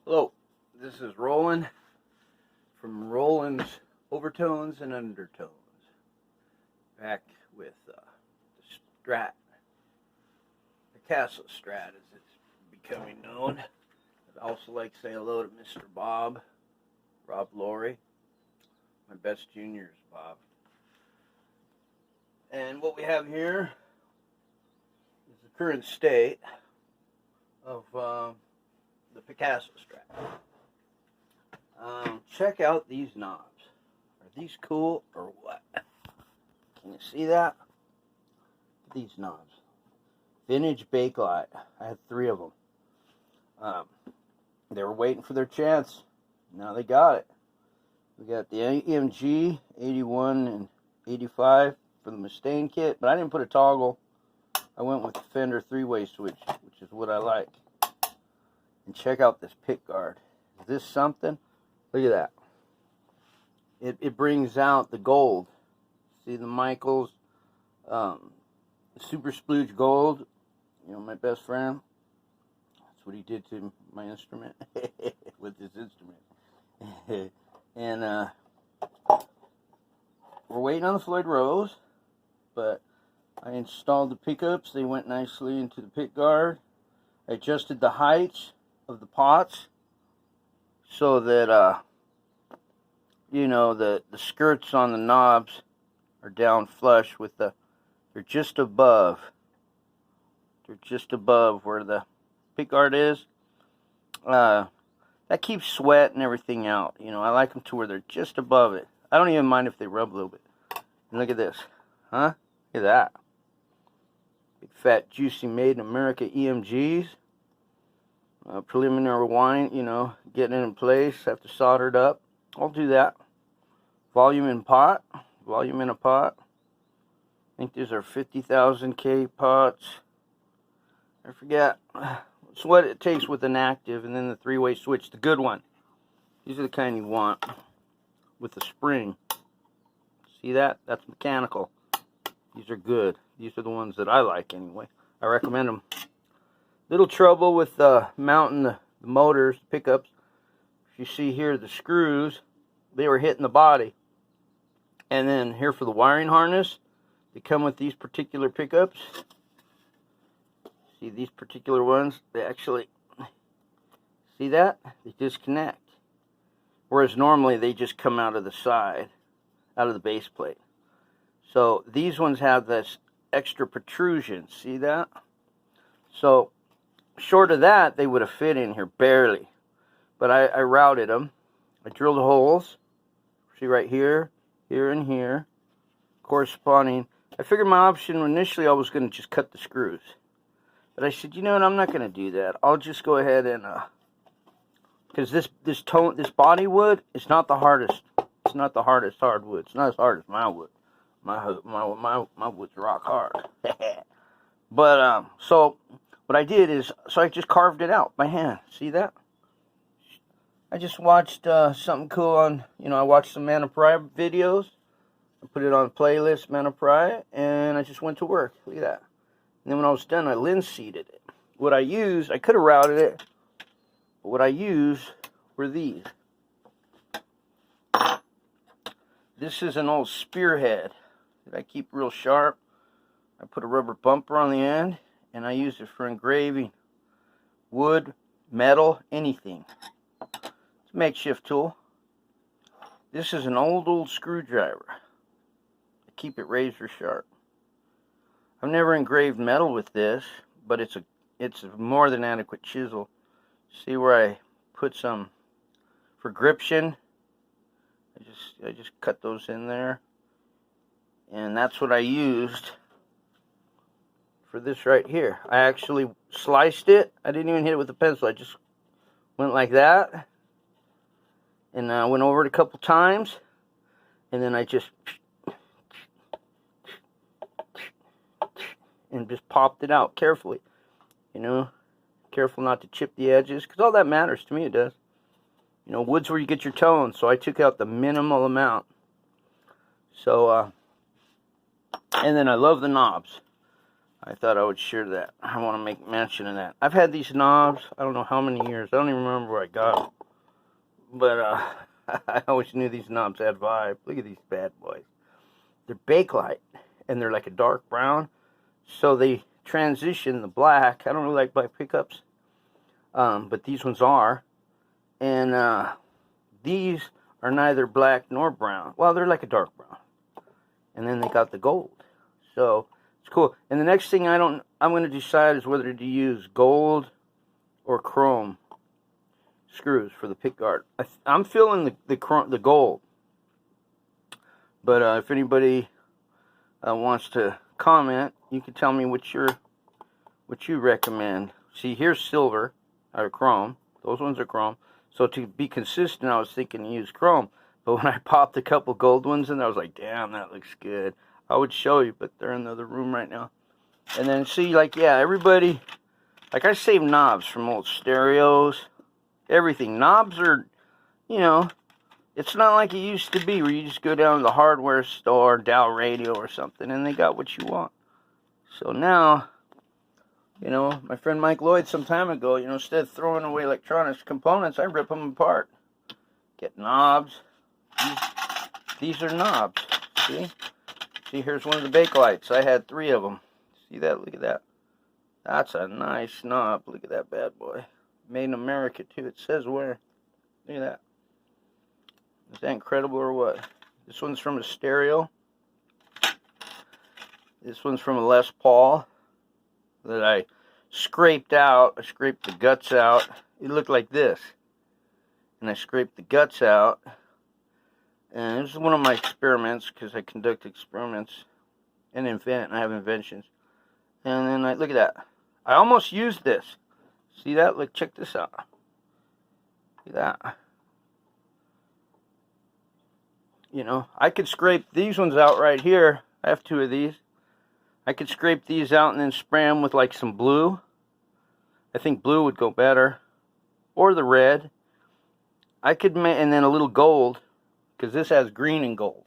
Hello, this is Rawland from Rawland's Overtones and Undertones. Back with the Strat, the Castle Strat as it's becoming known. I'd also like to say hello to Mr. Rob Laurie. My best juniors, Bob. And what we have here is the current state of the Picasso Strat. Check out these knobs. Are these cool or what? Can you see that? These knobs. Vintage Bakelite. I had 3 of them. They were waiting for their chance. Now they got it. We got the EMG 81 and 85 for the Mustaine kit, but I didn't put a toggle. I went with the Fender 3-way switch, which is what I like. And check out this pick guard. Is this something? Look at that. It brings out the gold. See the Michaels Super Splooge Gold? You know, my best friend. That's what he did to my instrument. With his instrument. And we're waiting on the Floyd Rose. But I installed the pickups. They went nicely into the pick guard. I adjusted the heights of the pots so that you know, the skirts on the knobs are down flush with they're just above where the pick guard is. That keeps sweat and everything out. You know, I like them to where they're just above it. I don't even mind if they rub a little bit. And look at this, huh? Look at that. Big fat juicy made in America EMGs. Preliminary wine, you know, getting it in place, have to solder it up. I'll do that. Volume in a pot. I think these are 50,000 K pots. I forget. It's what it takes with an active, and then the 3-way switch, the good one. These are the kind you want with the spring. See that? That's mechanical. These are good. These are the ones that I like anyway. I recommend them. Little trouble with mounting the motors, pickups. If you see here, the screws, they were hitting the body. And then here for the wiring harness, they come with these particular pickups. See these particular ones? They actually, see that? They disconnect. Whereas normally they just come out of the side, out of the base plate. So these ones have this extra protrusion. See that? So short of that, they would have fit in here, barely. But I routed them. I drilled holes. See right here, here, and here. Corresponding. I figured my option initially I was going to just cut the screws. But I said, you know what, I'm not going to do that. I'll just go ahead and, because this body wood is not the hardest. It's not the hardest hardwood. It's not as hard as my wood. My wood's rock hard. But, so what I did is, so I just carved it out by hand. See that? I just watched something cool on, you know, I watched some Man of Pride videos. I put it on a playlist, Man of Pride, and I just went to work. Look at that. And then when I was done, I linseeded it. What I used, I could have routed it, but what I used were these. This is an old spearhead that I keep real sharp. I put a rubber bumper on the end, and I use it for engraving wood, metal, anything. It's a makeshift tool. This is an old screwdriver. I keep it razor sharp. I've never engraved metal with this, but it's a more than adequate chisel. See where I put some for gription? I just cut those in there, and that's what I used for this right here. I actually sliced it. I didn't even hit it with a pencil. I just went like that, and I went over it a couple times, and then I just popped it out carefully. You know, careful not to chip the edges, because all that matters to me, it does. You know, wood's where you get your tone, so I took out the minimal amount. So, and then I love the knobs. I thought I would share that. I want to make mention of that. I've had these knobs, I don't know how many years. I don't even remember where I got them. But I always knew these knobs had vibe. Look at these bad boys. They're bakelite, and they're like a dark brown. So they transition the black. I don't really like black pickups, but these ones are. And these are neither black nor brown. Well, they're like a dark brown. And then they got the gold. So it's cool. And the next thing I'm going to decide is whether to use gold or chrome screws for the pick guard. I'm feeling the gold. But if anybody wants to comment, you can tell me what you recommend. See, here's silver or chrome. Those ones are chrome. So to be consistent, I was thinking to use chrome. But when I popped a couple gold ones in, I was like, damn, that looks good. I would show you, but they're in the other room right now. And then see, like, yeah, everybody, like I saved knobs from old stereos, everything. Knobs are, you know, it's not like it used to be where you just go down to the hardware store, Dow Radio or something, and they got what you want. So now, you know, my friend Mike Lloyd some time ago, you know, instead of throwing away electronics components, I rip them apart. Get knobs. These are knobs. See? See, here's one of the Bakelites. I had 3 of them. See that? Look at that. That's a nice knob. Look at that bad boy. Made in America, too. It says where. Look at that. Is that incredible or what? This one's from a stereo. This one's from a Les Paul that I scraped out. I scraped the guts out. It looked like this. And I scraped the guts out. And this is one of my experiments, because I conduct experiments and invent. I have inventions. And then look at that. I almost used this. See that? Look, check this out. See that? You know, I could scrape these ones out right here. I have 2 of these. I could scrape these out and then spray them with like some blue. I think blue would go better. Or the red. I could make, and then a little gold. Because this has green and gold.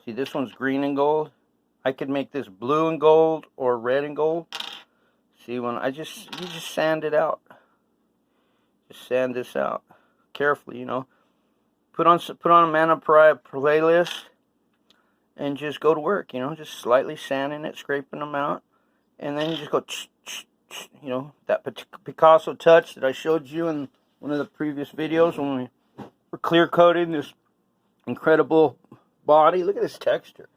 See, this one's green and gold. I could make this blue and gold or red and gold. See, when you just sand it out. Just sand this out carefully, you know. Put on a Mana playlist and just go to work, you know. Just slightly sanding it, scraping them out, and then you just go, you know, that Picasso touch that I showed you in one of the previous videos when we were clear coating this incredible body. Look at this texture.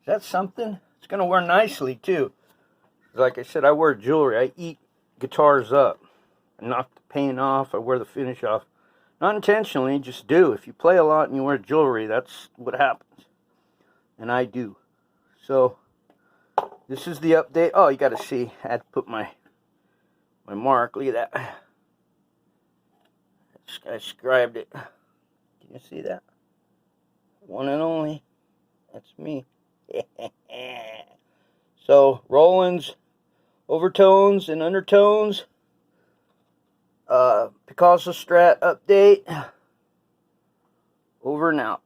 Is that something? It's going to wear nicely too. Like I said, I wear jewelry. I eat guitars up. I knock the paint off. I wear the finish off. Not intentionally, just do. If you play a lot and you wear jewelry, that's what happens. And I do. So, this is the update. Oh, you got to see. I had to put my mark. Look at that. I scribed it. Can you see that? One and only. That's me. So, Rawland's Overtones and Undertones. Picasso Strat update. Over and out.